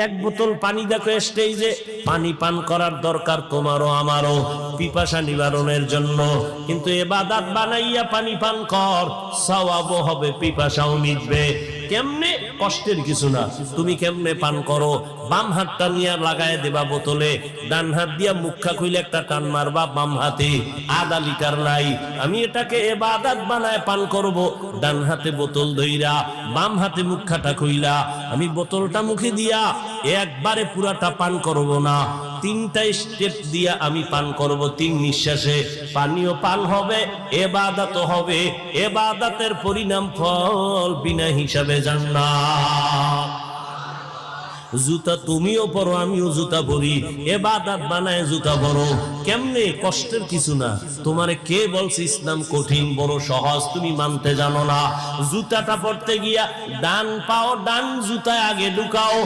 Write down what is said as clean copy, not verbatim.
এক বোতল পানি দেখো স্টেজে, পানি পান করার দরকার তোমারও আমারও পিপাসা নিবারণের জন্য, কিন্তু ইবাদত বানাইয়া পানি পান কর, সওয়াবও হবে, পিপাসাও মিটবে। কেমনে? কষ্টের কিছু না। তুমি কেমনে পান করো? বাম হাতটা নিয়ে লাগায় দেবা বোতলে, ডান হাত দিয়া মুখা খুইলে একটা টান মারবা বাম হাতে, আধা লিটার নাই। আমি এটাকে ইবাদত বানায় পান করব। ডান হাতে বোতল ধইরা, বাম হাতে মুখাটা খুইলা আমি বোতলটা মুখে দিয়া একবারে পুরাটা পান করব না, তিনটা স্টেপ দিয়া আমি পান করব। তিন নিঃশ্বাসে পানিও পান হবে, ইবাদত হবে। ইবাদতের পরিণাম ফল বিনা হিসাবে জান্নাত। জুতা তুমিও পরো, আমিও জুতা পরি, ইবাদত বানায় জুতা পরো। কেমনে? কষ্টের কিছু না। তোমারে কে বলছে ইসলাম কঠিন? বড় সহজ, তুমি মানতে জানো না। জুতাটা পরতে গিয়া ডান পাও ডান জুতায় আগে ঢুকাও।